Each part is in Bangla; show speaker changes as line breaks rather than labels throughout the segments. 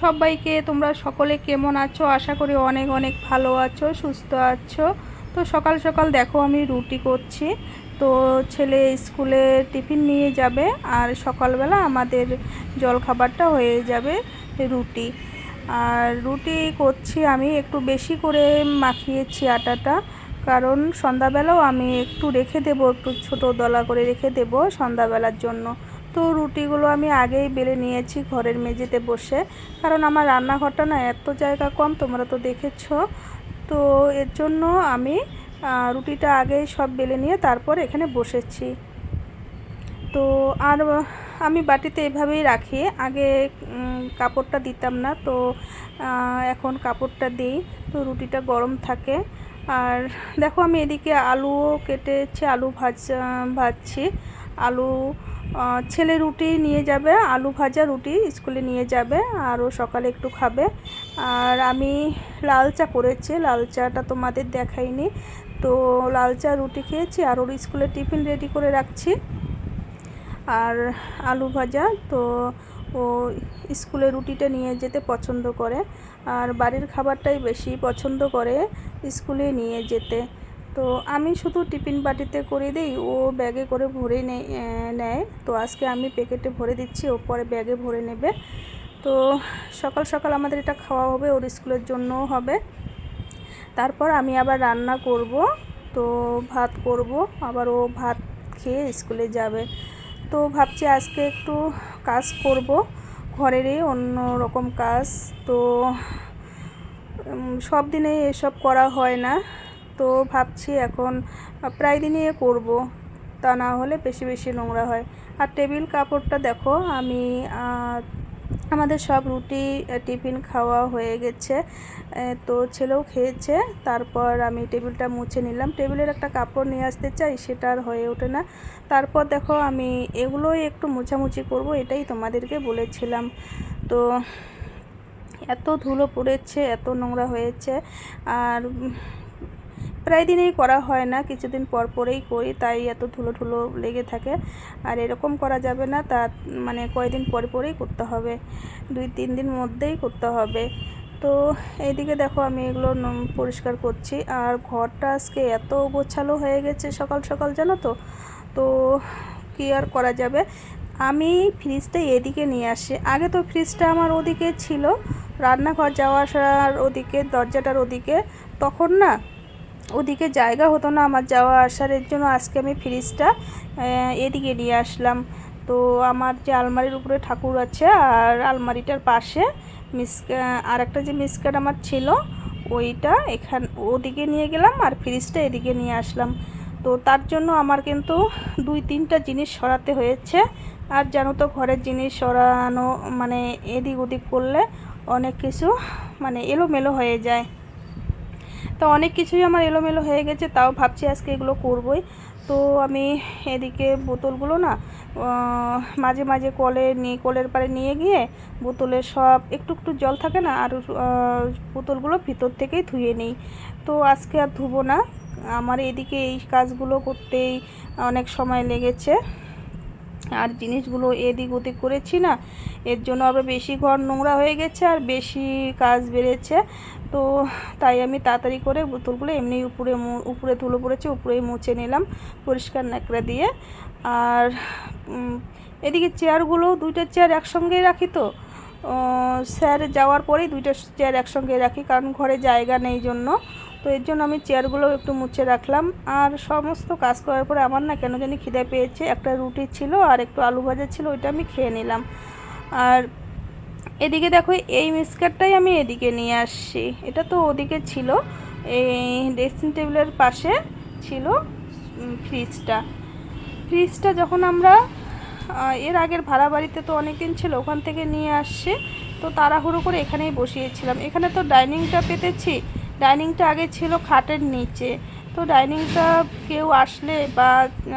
সবাইকে। তোমরা সকলে কেমন আছো? আশা করি অনেক অনেক ভালো আছো, সুস্থ আছো। তো সকাল সকাল দেখো আমি রুটি করছি। তো ছেলে স্কুলে টিফিন নিয়ে যাবে, আর সকালবেলা আমাদের জলখাবারটা হয়ে যাবে রুটি। আর রুটি করছি আমি একটু বেশি করে মাখিয়েছি আটাটা, কারণ সন্ধ্যাবেলাও আমি একটু রেখে দেবো, একটু ছোটো দলা করে রেখে দেবো সন্ধ্যাবেলার জন্য। তো রুটিগুলো আমি আগেই বেলে নিয়েছি ঘরের মেঝেতে বসে, কারণ আমার রান্নাঘরটা না এত জায়গা কম, তোমরা তো দেখেছো। তো এর জন্য আমি রুটিটা আগেই সব বেলে নিয়ে তারপর এখানে বসেছি। তো আর আমি বাটিতে এভাবেই রাখি, আগে কাপড়টা দিতাম না, তো এখন কাপড়টা দিই, তো রুটিটা গরম থাকে। আর দেখো আমি এদিকে আলুও কেটেছি, আলু ভাজছি। আলু ছেলে রুটি নিয়ে যাবে, আলু ভাজা রুটি স্কুলে নিয়ে যাবে, আর ও সকালে একটু খাবে। আর আমি লাল চা করেছি, লাল চাটা তোমাদের দেখাইনি। তো লাল চা রুটি খেয়েছি, আর ওর স্কুলে টিফিন রেডি করে রাখছি। আর আলু ভাজা, তো ও স্কুলে রুটিটা নিয়ে যেতে পছন্দ করে, আর বাড়ির খাবারটাই বেশি পছন্দ করে স্কুলে নিয়ে যেতে। তো আমি শুধু টিফিন বাটিতে করে দিই, ও ব্যাগে করে ভরে নেয়। তো আজকে আমি প্যাকেটে ভরে দিচ্ছি, ও পরে ব্যাগে ভরে নেবে। তো সকাল সকাল আমাদের এটা খাওয়া হবে, ওর স্কুলের জন্যও হবে। তারপর আমি আবার রান্না করব, তো ভাত করব, আবার ও ভাত খেয়ে স্কুলে যাবে। তো ভাবছি আজকে একটু কাজ করব, ঘরেরই অন্য রকম কাজ। তো সব দিনে এসব করা হয় না, তো ভাবছি এখন প্রায় দিনই করব, তা না হলে বেশি বেশি নোংরা হয়। আর টেবিল কাপড়টা দেখো আমি আমাদের সব রুটি টিফিন খাওয়া হয়ে গেছে, তো ছেলেও খেয়েছে। তারপর আমি টেবিলটা মুছে নিলাম, টেবিলের একটা কাপড় নিয়ে আসতে চাই, সেটা আর হয়ে ওঠে না। তারপর দেখো আমি এগুলোই একটু মোছামুছি করব, এটাই তোমাদেরকে বলেছিলাম। তো এত ধুলো পড়েছে, এত নোংরা হয়েছে, আর প্রায় দিনেই করা হয় না, কিছুদিন পর পরেই করি, তাই এত ধুলো ধুলো লেগে থাকে। আর এরকম করা যাবে না, তা মানে কয়েকদিন পরে পরেই করতে হবে, 2-3 দিন মধ্যেই করতে হবে। তো এইদিকে দেখো আমি এগুলো পরিষ্কার করছি। আর ঘরটা আজকে এত গোছালো হয়ে গেছে সকাল সকাল, জানো তো। তো কী আর করা যাবে, আমি ফ্রিজটা এদিকে নিয়ে আসি। আগে তো ফ্রিজটা আমার ওদিকে ছিল, রান্নাঘর যাওয়া আসার ওদিকে, দরজাটার ওদিকে, তখন না ওদিকে জায়গা হতো না আমার যাওয়া আসার, এর জন্য আজকে আমি ফ্রিজটা এদিকে নিয়ে আসলাম। তো আমার যে আলমারির উপরে ঠাকুর আছে, আর আলমারিটার পাশে আর একটা যে মিসকাট আমার ছিল, ওইটা ওদিকে নিয়ে গেলাম, আর ফ্রিজটা এদিকে নিয়ে আসলাম। তো তার জন্য আমার কিন্তু 2-3টা জিনিস সরাতে হয়েছে। আর জানো তো ঘরের জিনিস সরানো মানে এদিক ওদিক করলে অনেক কিছু মানে এলোমেলো হয়ে যায়। তো অনেক কিছুই আমার এলোমেলো হয়ে গেছে, তাও ভাবছি আজকে এগুলো করবই। তো আমি এদিকে বোতলগুলো না মাঝে মাঝে কলের পাড়ে নিয়ে গিয়ে বোতলে সব একটু একটু জল থাকে না, আর বোতলগুলো ভিতর থেকেই ধুয়ে নিই। তো আজকে আর ধুবো না, আমার এদিকে এই কাজগুলো করতেই অনেক সময় লেগেছে, আর জিনিসগুলো এদিক ওদিক করেছি না, এর জন্য আবার বেশি ঘর নোংরা হয়ে গেছে, আর বেশি কাজ বেড়েছে। তো তাই আমি তাড়াতাড়ি করে বোতলগুলো এমনি উপরে ধুলো পড়েছে, উপরেই মুছে নিলাম পরিষ্কার ন্যাকড়া দিয়ে। আর এদিকে চেয়ারগুলো, 2টা চেয়ার একসঙ্গেই রাখি, তো স্যার যাওয়ার পরেই 2টা চেয়ার একসঙ্গে রাখি, কারণ ঘরে জায়গা নেই জন্য। তো এর জন্য আমি চেয়ারগুলো একটু মুছে রাখলাম। আর সমস্ত কাজ করার পরে আমার না কেন জানি খিদে পেয়েছে, একটা রুটি ছিল আর একটু আলু ভাজা ছিল, ওইটা আমি খেয়ে নিলাম। আর এদিকে দেখো এই মিক্সচারটাই আমি এদিকে নিয়ে আসছি, এটা তো ওদিকে ছিল, এই ড্রেসিং টেবিলের পাশে ছিল ফ্রিজটা যখন আমরা এর আগের ভাড়া বাড়িতে তো অনেক দিন ছিল, ওখান থেকে নিয়ে আসছি। তো তাড়াহুড়ো করে এখানেই বসিয়েছিলাম, এখানে তো ডাইনিংটা পেতেছি। ডাইনিংটা আগে ছিল খাটের নিচে, তো ডাইনিংটা কেউ আসলে বা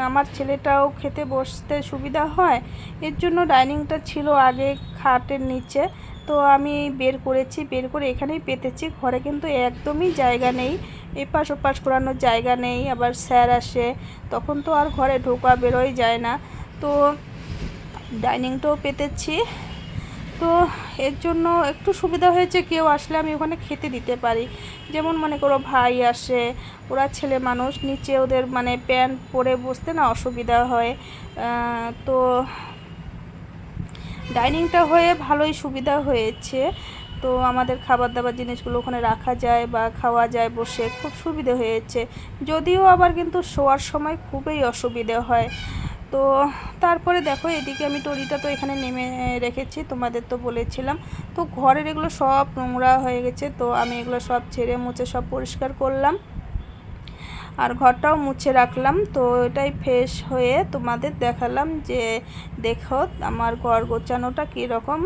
আমার ছেলেটাও খেতে বসতে সুবিধা হয়, এর জন্য ডাইনিংটা ছিল আগে খাটের নিচে। তো আমি বের করে এখানেই পেতেছি, ঘরে কিন্তু একদমই জায়গা নেই, এপাশ ওপাশ করানোর জায়গা নেই। আবার স্যার আসে, তখন তো আর ঘরে ঢোকা বেরোই যায় না, তো ডাইনিংটাও পেতেছি। তো তো এর জন্য একটু সুবিধা হয়েছে, কেউ আসলে আমি ওখানে খেতে দিতে পারি। যেমন মনে করো ভাই আসে, ওরা ছেলে মানুষ, নিচে ওদের মানে প্যান্ট পরে বসতে না অসুবিধা হয়। তো ডাইনিংটা হয়ে ভালোই সুবিধা হয়েছে। তো আমাদের খাবার দাবার জিনিসগুলো ওখানে রাখা যায় বা খাওয়া যায় বসে, খুব সুবিধে হয়েছে। যদিও আবার কিন্তু শোয়ার সময় খুবই অসুবিধে হয়। তো তারপরে দেখো এদিকে আমি টরিটা তো এখানে নেমে রেখেছি, তোমাদের তো বলেছিলাম। তো ঘরের এগুলো সব নোংরা হয়ে গেছে, তো আমি এগুলো সব ঝেড়ে মুছে সব পরিষ্কার করলাম আর ঘরটাও মুছে রাখলাম। তো এটাই ফ্রেশ হয়ে তোমাদের দেখালাম যে দেখো আমার ঘর গোছানোটা কীরকম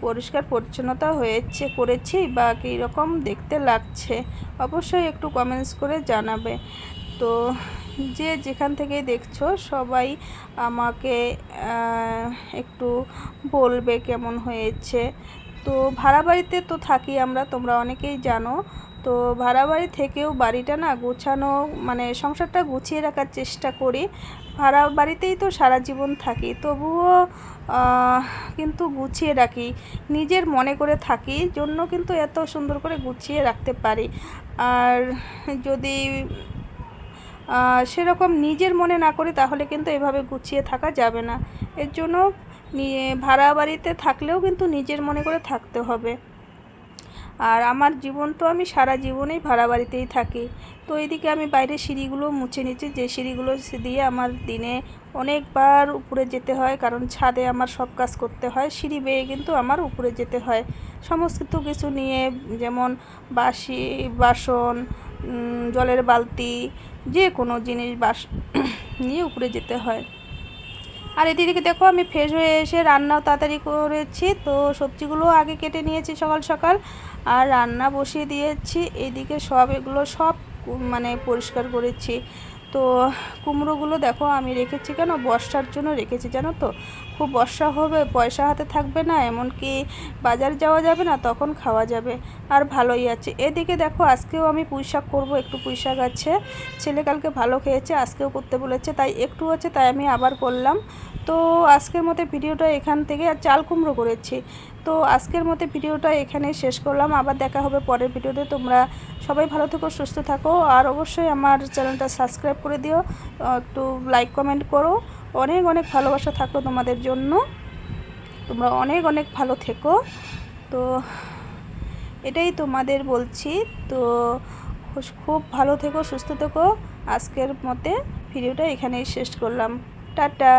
পরিষ্কার পরিচ্ছন্নতা করেছি বা কীরকম দেখতে লাগছে, অবশ্যই একটু কমেন্টস করে জানাবে। তো যে যেখান থেকে দেখছো সবাই আমাকে একটু বলবে কেমন হয়েছে। তো ভাড়া বাড়িতে তো থাকি আমরা, তোমরা অনেকেই জানো। তো ভাড়া বাড়ি থেকেও বাড়িটা না গোছানো, মানে সংসারটা গুছিয়ে রাখার চেষ্টা করি। ভাড়া বাড়িতেই তো সারা জীবন থাকি, তবুও কিন্তু গুছিয়ে রাখি, নিজের মনে করে থাকি জন্য কিন্তু এত সুন্দর করে গুছিয়ে রাখতে পারি। আর যদি সেরকম নিজের মনে না করি তাহলে কিন্তু এভাবে গুছিয়ে থাকা যাবে না। এর জন্য ভাড়া বাড়িতে থাকলেও কিন্তু নিজের মনে করে থাকতে হবে। আর আমার জীবন তো আমি সারা জীবনেই ভাড়া বাড়িতেই থাকি। তো এইদিকে আমি বাইরের সিঁড়িগুলো মুছে নিচ্ছি, যে সিঁড়িগুলো দিয়ে আমার দিনে অনেকবার উপরে যেতে হয়, কারণ ছাদে আমার সব কাজ করতে হয়। সিঁড়ি বেয়ে কিন্তু আমার উপরে যেতে হয় সমস্ত কিছু নিয়ে, যেমন বাসন, জলের বালতি, যে কোনো জিনিস নিয়ে উপরে যেতে হয়। আর এদিকে দেখো আমি ফ্রেশ হয়ে এসে রান্নাও তাড়াতাড়ি করেছি। তো সবজিগুলো আগে কেটে নিয়েছি সকাল সকাল, আর রান্না বসিয়ে দিয়েছি। এইদিকে এগুলো সব মানে পরিষ্কার করেছি। তো কুমড়োগুলো দেখো আমি রেখেছি কেন, বর্ষার জন্য রেখেছি জানো তো। খুব বর্ষা হবে, পয়সা হাতে থাকবে না, এমনকি বাজার যাওয়া যাবে না, তখন খাওয়া যাবে। আর ভালোই আছে। এদিকে দেখো আজকেও আমি পুঁই শাক করবো, একটু পুঁই শাক আছে, ছেলে কালকে ভালো খেয়েছে, আজকেও করতে বলেছে, তাই একটু আছে, তাই আমি আবার করলাম। তো আজকের মতো ভিডিওটা এখান থেকে, আর চাল কুমড়ো করেছি। তো আজকের মতো ভিডিওটা এখানে শেষ করলাম, আবার দেখা হবে পরের ভিডিওতে। তোমরা সবাই ভালো থেকো, সুস্থ থাকো, আর অবশ্যই আমার চ্যানেলটা সাবস্ক্রাইব করে দিও, একটু লাইক কমেন্ট করো। অনেক অনেক ভালোবাসা থাকলো তোমাদের জন্য, তোমরা অনেক অনেক ভালো থেকো। তো এটাই তোমাদের বলছি। তো খুব ভালো থেকো, সুস্থ থেকো। আজকের মতে ভিডিওটা এখানেই শেষ করলাম। টাটা।